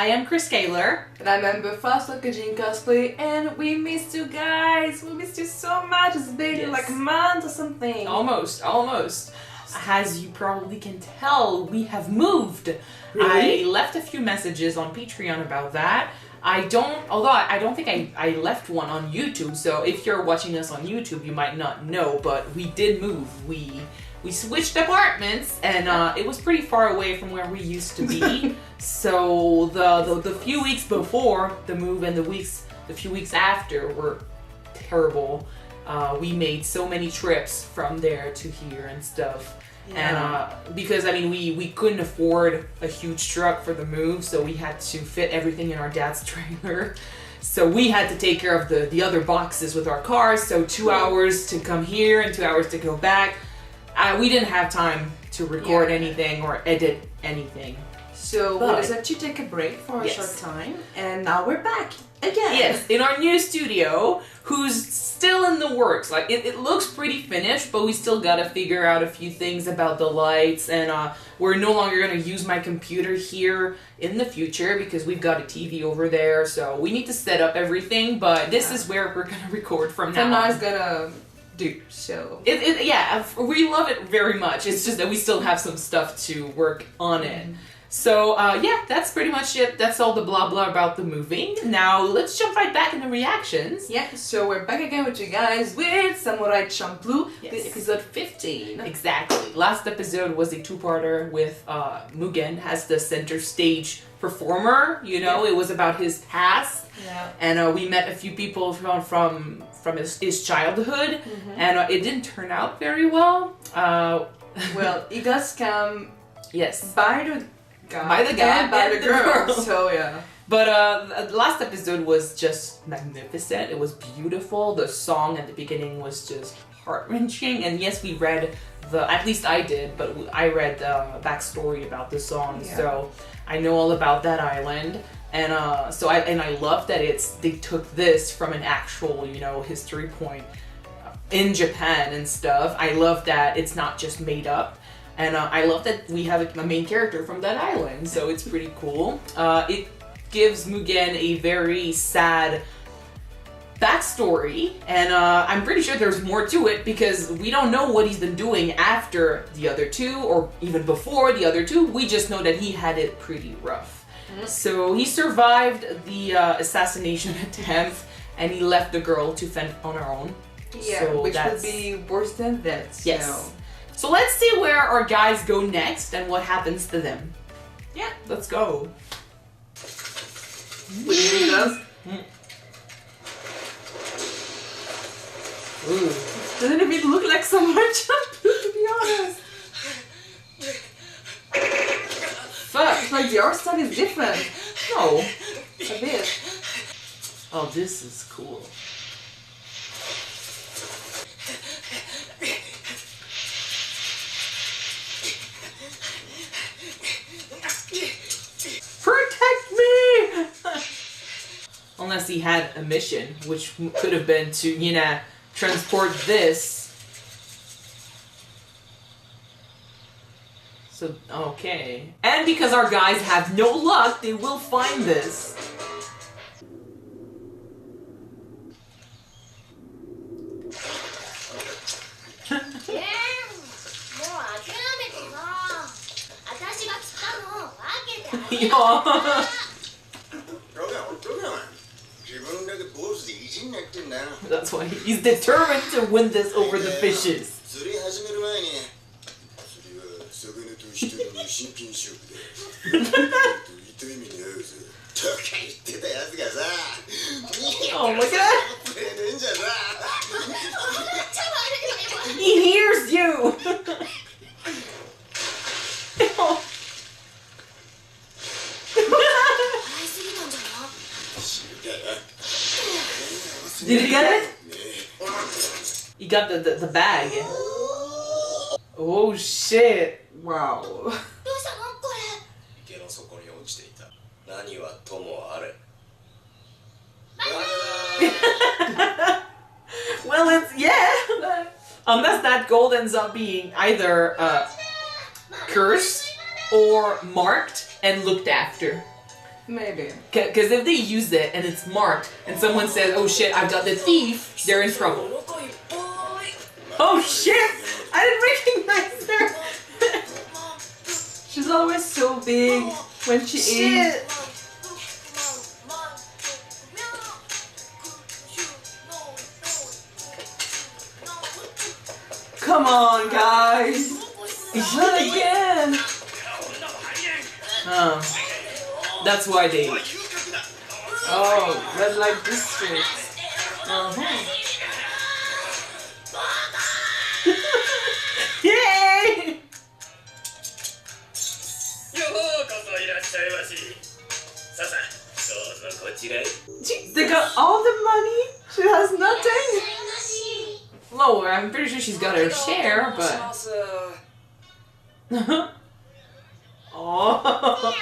I am Chris Kaler. And I remember first look at Jean cosplay, and we missed you guys. We missed you so much. It's been like a month or something. Almost. As you probably can tell, we have moved. Really? I left a few messages on Patreon about that. I don't think I left one on YouTube, so if you're watching us on YouTube, you might not know, but we did move. We switched apartments, and it was pretty far away from where we used to be. So the few weeks before the move and the few weeks after were terrible. We made so many trips from there to here and stuff. Yeah. And because we couldn't afford a huge truck for the move, so we had to fit everything in our dad's trailer. So we had to take care of the other boxes with our cars. So 2 hours to come here and 2 hours to go back. We didn't have time to record anything or edit anything. So we decided to take a break for a short time, and now we're back again. Yes, in our new studio, who's still in the works. Like it looks pretty finished, but we still gotta figure out a few things about the lights, and we're no longer gonna use my computer here in the future because we've got a TV over there. So we need to set up everything, but this is where we're gonna record from now on. Now it's gonna do so. We love it very much. It's just that we still have some stuff to work on it. So, that's pretty much it. That's all the blah blah about the moving. Now, let's jump right back into reactions. Yeah, so we're back again with you guys with Samurai Champloo, with episode 15. Exactly. Last episode was a two-parter with Mugen as the center stage performer. You know, it was about his past. Yeah. And we met a few people from his childhood, and it didn't turn out very well. Well, he got scammed yes. by the girl. So yeah. But the last episode was just magnificent. It was beautiful. The song at the beginning was just heart-wrenching. And yes, we read at least I did, but I read the backstory about the song. Yeah. So I know all about that island. And I love that they took this from an actual, history point in Japan and stuff. I love that it's not just made up. And I love that we have a main character from that island, so it's pretty cool. It gives Mugen a very sad backstory, and I'm pretty sure there's more to it because we don't know what he's been doing after the other two, or even before the other two. We just know that he had it pretty rough. So he survived the assassination attempt, and he left the girl to fend on her own. Yeah, so which would be worse than that. So. Yes. So let's see where our guys go next and what happens to them. Yeah, let's go. What do you think does? Doesn't even look like Samurai Champloo, to be honest. Fuck. It's like the art style is different. No. A bit. Oh, this is cool. Protect me! Unless he had a mission, which could have been to, transport this. So, okay. And because our guys have no luck, they will find this. That's why he's determined to win this over the fishes. Oh my god! He hears you! Did you get it? You got the bag. Oh shit. Wow. Well, it's, unless that gold ends up being either cursed or marked and looked after. Maybe. Because if they use it and it's marked and someone says, oh shit, I've got the thief, they're in trouble. Oh shit! I didn't recognize her! She's always so big when she eats. Come on, guys! Not again! That's why they... Oh, red light district. Yay! They got all the money? She has nothing? Lower, I'm pretty sure she's got her share, but... Oh.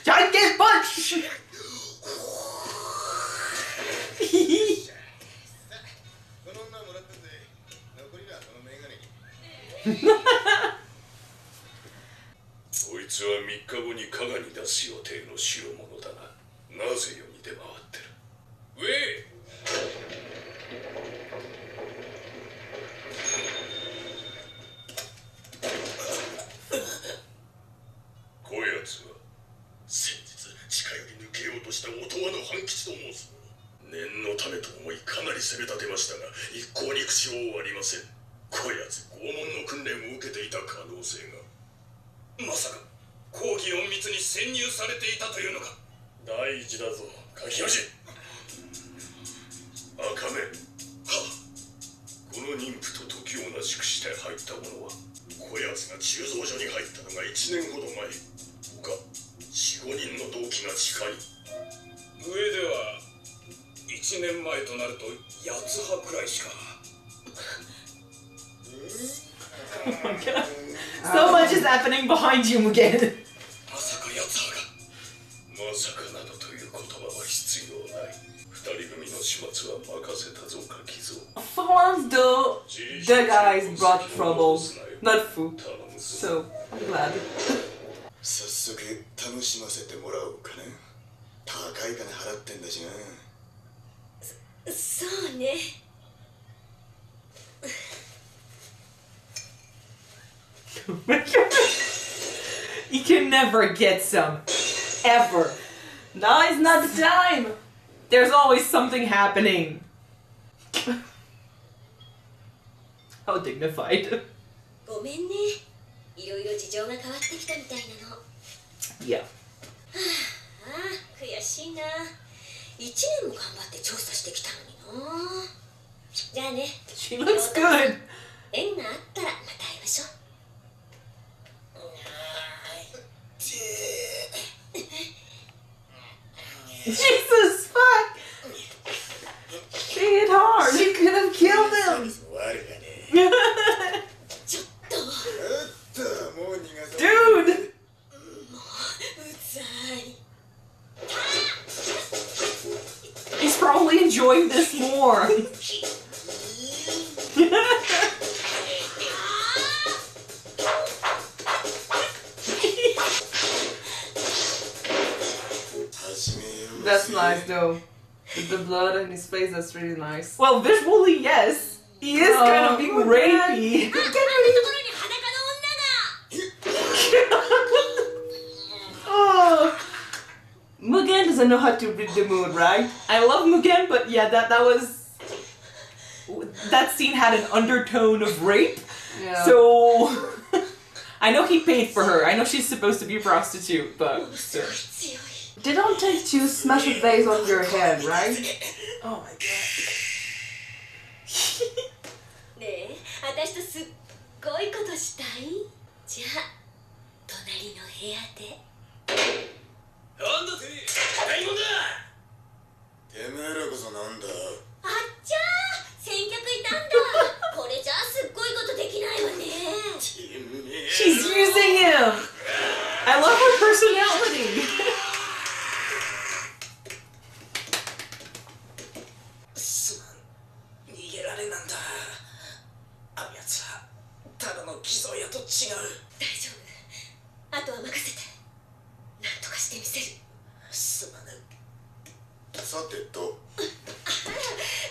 Giant punch! Oh my god. So much is happening behind you, Mugen. For once though, the guys brought trouble, not food. So, I'm glad. You can never get some. Ever. Now is not the time. There's always something happening. How dignified. Yeah. She looks good. Jesus fuck! She hit hard. She could have killed him. Dude! He's probably enjoying this more. That's nice though. With the blood in his face, that's really nice. Well, visually, yes. He is kind of being rapey. Oh. Mugen doesn't know how to read the mood, right? I love Mugen, but yeah, that scene had an undertone of rape. Yeah. So I know he paid for her. I know she's supposed to be a prostitute, but still. They don't take two smash a vase on your head, right? Oh my god. She's using him! I love her personality! ただの偽装やと違う。大丈夫。あとは任せて。なんとかしてみせる。すまぬ。さてと。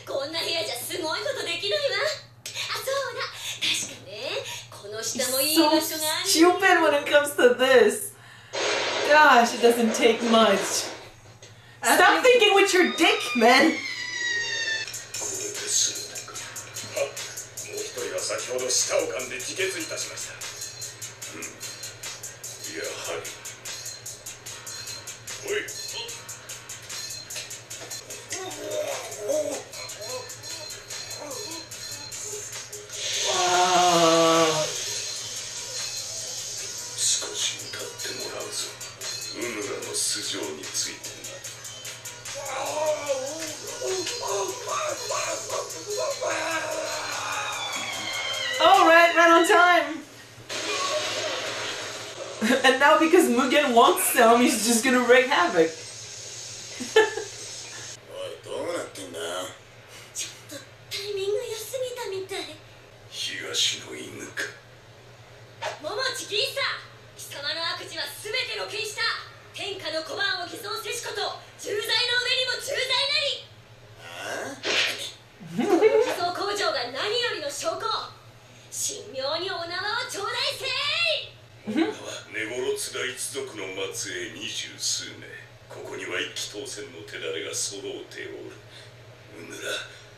こんな部屋じゃすごいことできないわ。あ、そうだ。確かね。この下もいい So 場所がある。 stupid when it comes to this. Gosh, it doesn't take much. Stop thinking with your dick, man. もう一人は先ほど舌を噛んで自決いたしました。やはり。おい。少し歌ってもらうぞ。うぬらの素性についてな。Alright, right on time. And now because Mugen wants some, he's just gonna wreak havoc. おい、どうなってんだよ。ちょっとタイミング良すぎたみたい。東の犬か。桃地銀さん、貴様の悪事は全て露見した。天下の小判を偽装せしこと、重罪の上にも重罪なり。あ偽装工場が何よりの証拠。神妙にお縄を頂戴せい。女は根頃津田一族の末裔20数名。ここには一騎当選の手だれが揃うておる。うぬら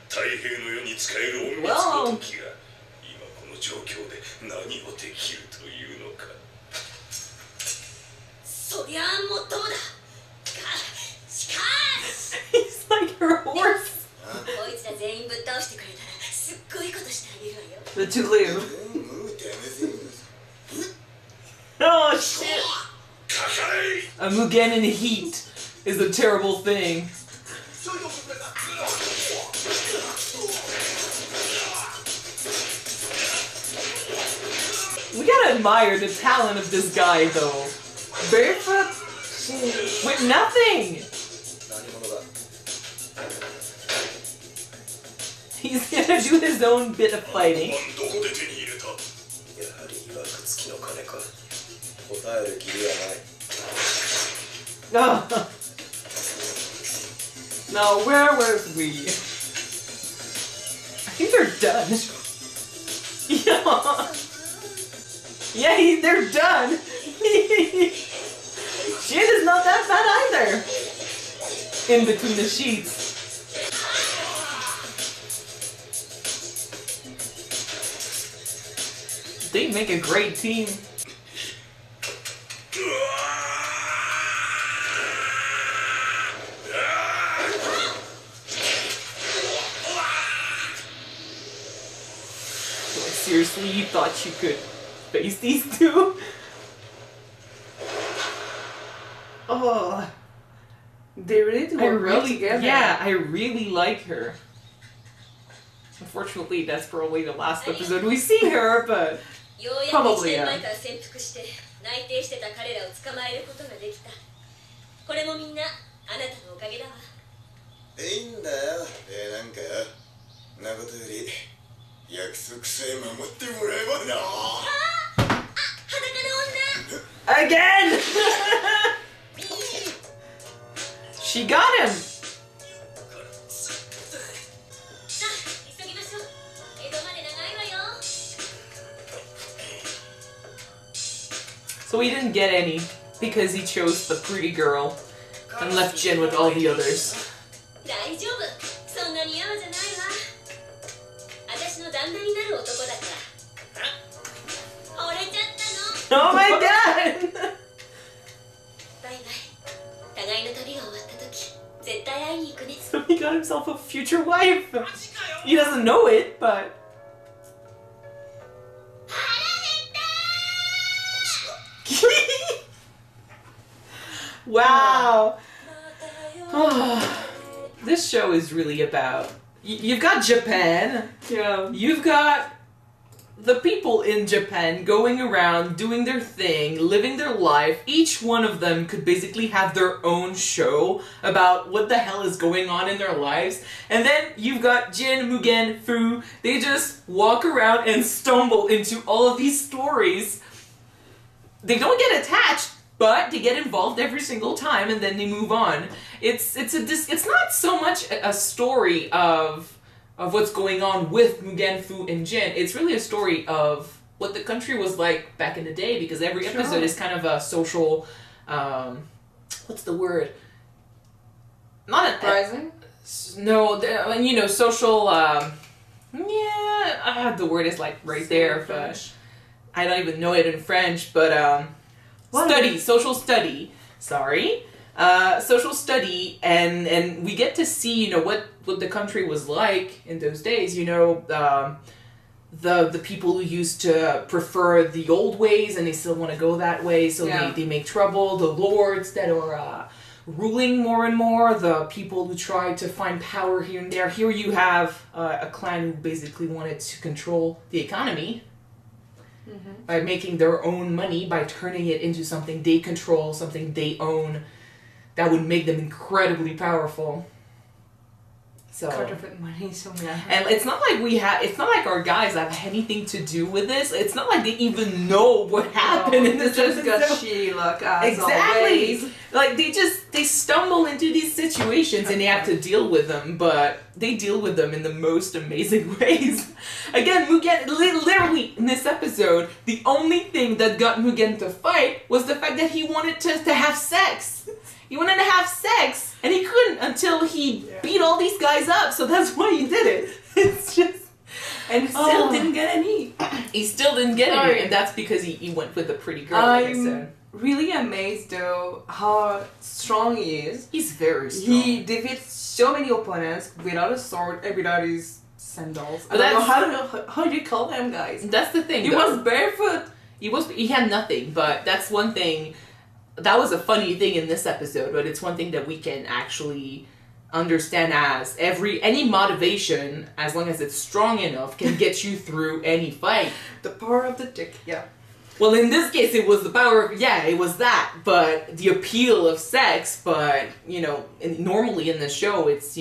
太平の世に使える隠密ごときが今この状況で何をできるというのか。そりゃあもっともだ。しかし He's like her horse. こいつら全員ぶっ倒してくれたらすっごいことしてあげるわよ。 The two live. もうダメぜ。Oh shit! かかれ。 A Mugen in heat is a terrible thing. We gotta admire the talent of this guy though. Barefoot? With nothing! 何者だ。 He's gonna do his own bit of fighting. どこで手に入れた。やはりいわくつきの金か。答える義理はない。 Oh. Now, where were we? I think they're done. Yeah, they're done. Shit is not that bad either. In between the sheets. They make a great team. Seriously, you thought you could face these two? Oh, They really do work well together. yeah, I really like her. Unfortunately, that's probably the last episode we see her, but ようやく1 Probably, 年 yeah. 前から潜伏して内定してた彼らを捕まえることができた。これもみんなあなたのおかげだわ。いいんだよ。なんかなことより約束さえ守ってもらえばな。裸の女。 again! She got him! さあ急ぎましょう。江戸まで長いわよ。 So he didn't get any because he chose the pretty girl and left Jin with all the others. 大丈夫。そんなに嫌じゃないわ。私の旦那になる男だから。惚れちゃったの。 Oh my god! バイバイ。互いの旅が終わった時、絶対会いに行くね。 So he got himself a future wife. He doesn't know it, but. Wow. This show is really about. You've got Japan. Yeah. You've got the people in Japan going around, doing their thing, living their life. Each one of them could basically have their own show about what the hell is going on in their lives. And then you've got Jin, Mugen, Fu. They just walk around and stumble into all of these stories. They don't get attached, but they get involved every single time, and then they move on. It's not so much a story of what's going on with Mugen, Fu, and Jin. It's really a story of what the country was like back in the day, because every episode is kind of a social, what's the word? Not an Rising? No, social, the word is like right there, but I don't even know it in French, but, social study, social study, and we get to see, what the country was like in those days, the people who used to prefer the old ways and they still want to go that way, so they make trouble, the lords that are ruling more and more, the people who try to find power here and there. Here you have a clan who basically wanted to control the economy by making their own money, by turning it into something they control, something they own, that would make them incredibly powerful. So, counterfeit money, so yeah. And it's not like our guys have anything to do with this. It's not like they even know what happened in this episode. Just got shitty luck as exactly. always. Like they stumble into these situations and they have to deal with them, but they deal with them in the most amazing ways. Again, Mugen, literally in this episode, the only thing that got Mugen to fight was the fact that he wanted to have sex. He wanted to have sex, and he couldn't until he beat all these guys up, so that's why he did it. It's just... And still didn't get any. He still didn't get any, and that's because he went with the pretty girl, like I said. Really amazed, though, how strong he is. He's very strong. He defeats so many opponents without a sword and without his sandals. But I don't know, how do you call them, guys? That's the thing, He was barefoot. He had nothing, but that's one thing... That was a funny thing in this episode, but it's one thing that we can actually understand as any motivation, as long as it's strong enough, can get you through any fight. The power of the dick, yeah. Well, in this case, it was the power of, it was that, but the appeal of sex, but, normally in the show, it's,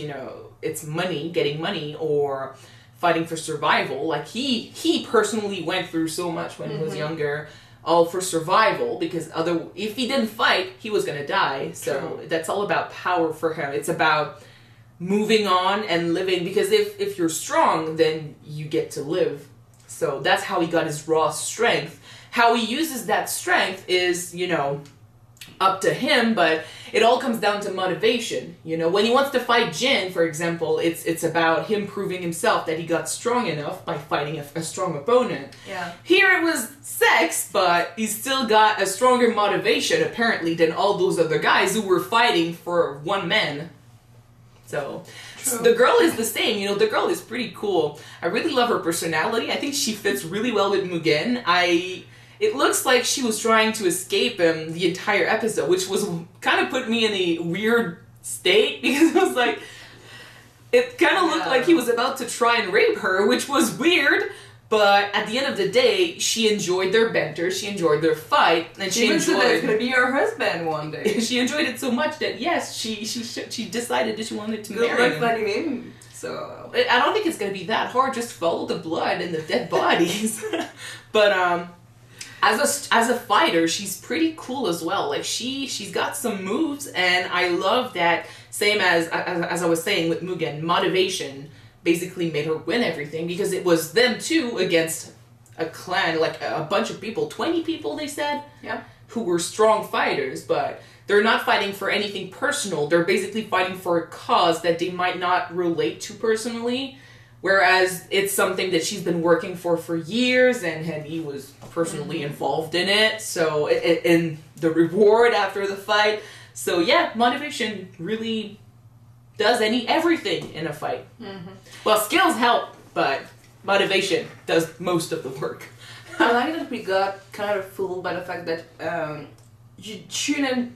it's money, getting money, or fighting for survival. Like, he personally went through so much when he was younger, all for survival, because if he didn't fight, he was gonna die. So that's all about power for him. It's about moving on and living, because if you're strong, then you get to live. So that's how he got his raw strength. How he uses that strength is, up to him, but it all comes down to motivation. When he wants to fight Jin, for example, it's about him proving himself that he got strong enough by fighting a strong opponent. Yeah. Here it was sex, but he still got a stronger motivation, apparently, than all those other guys who were fighting for one man. So, the girl is the same, the girl is pretty cool. I really love her personality. I think she fits really well with Mugen. It looks like she was trying to escape him the entire episode, which was kind of put me in a weird state, because it was like, it kind of looked like he was about to try and rape her, which was weird, but at the end of the day, she enjoyed their banter, she enjoyed their fight, and she enjoyed... that it's gonna be her husband one day. She enjoyed it so much that, yes, she decided that she wanted to marry him. Good luck finding him, so... I don't think it's gonna be that hard, just follow the blood and the dead bodies. But, as a fighter, she's pretty cool as well. Like, she's got some moves, and I love that, same as I was saying with Mugen, motivation basically made her win everything, because it was them two against a clan, like a bunch of people, 20 people they said, who were strong fighters, but they're not fighting for anything personal. They're basically fighting for a cause that they might not relate to personally, whereas it's something that she's been working for years, and he was personally involved in it, so in the reward after the fight. So yeah, motivation really does everything in a fight. Well, skills help, but motivation does most of the work. I like that we got kind of fooled by the fact that you shouldn't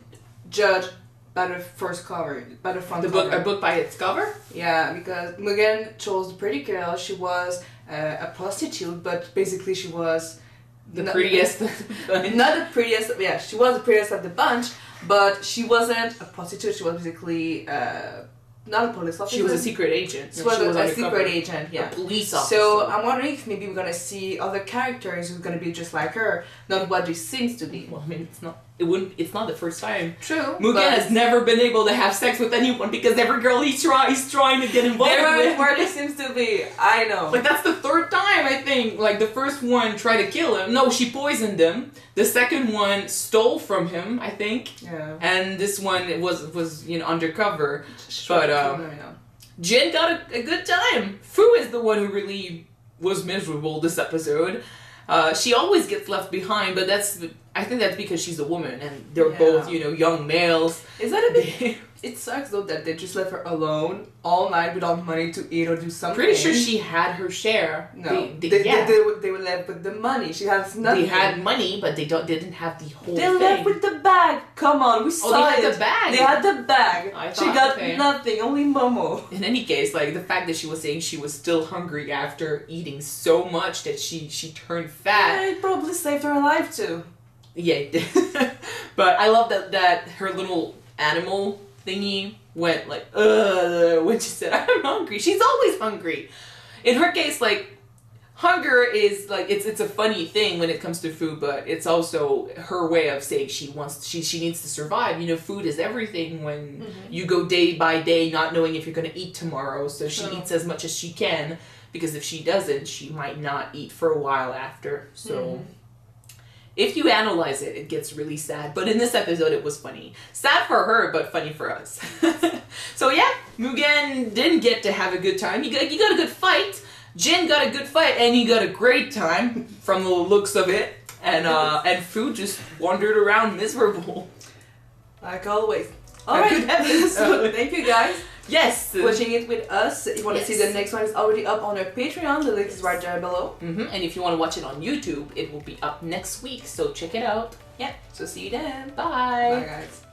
judge by the first cover, by the front cover. A book by its cover? Yeah, because Mugen chose the pretty girl. She was a prostitute, but basically she was the prettiest. Not the prettiest. Yeah, she was the prettiest of the bunch, but she wasn't a prostitute. She was basically not a police officer. She was a secret agent. She was a secret agent. Yeah, a police officer. So I'm wondering if maybe we're gonna see other characters who's gonna be just like her, not what she seems to be. Well, I mean, it's not. It wouldn't. It's not the first time. True. Mugen has never been able to have sex with anyone because every girl he's trying to get involved with. Where it seems to be. I know. Like that's the third time I think. Like the first one tried to kill him. No, she poisoned him. The second one stole from him, I think. Yeah. And this one was undercover. But Jin got a good time. Fu is the one who really was miserable this episode. She always gets left behind, but I think that's because she's a woman and they're both, young males. Is that a bit... It sucks though that they just left her alone all night without money to eat or do something. Pretty sure she had her share. No, they were left with the money. She has nothing. They had money, but they didn't have the whole they thing. Left with the bag. Come on, we saw they had the bag. They had the bag. She got okay. nothing, only Momo. In any case, like the fact that she was saying she was still hungry after eating so much that she turned fat. Yeah, it probably saved her life too. Yeah, it did. But I love that her little animal thingy went like, when she said, I'm hungry. She's always hungry. In her case, like, hunger is like, it's a funny thing when it comes to food, but it's also her way of saying she needs to survive. Food is everything when you go day by day not knowing if you're going to eat tomorrow. So she eats as much as she can, because if she doesn't, she might not eat for a while after. So... If you analyze it, it gets really sad. But in this episode, it was funny. Sad for her, but funny for us. So yeah, Mugen didn't get to have a good time. He got a good fight. Jin got a good fight, and he got a great time from the looks of it. And Fu just wandered around miserable. Like always. Alright, so thank you guys. Yes. Watching it with us. If you want to see the next one, it's already up on our Patreon. The link is right there below. And if you want to watch it on YouTube, it will be up next week. So check it out. Yeah. So see you then. Bye. Bye guys.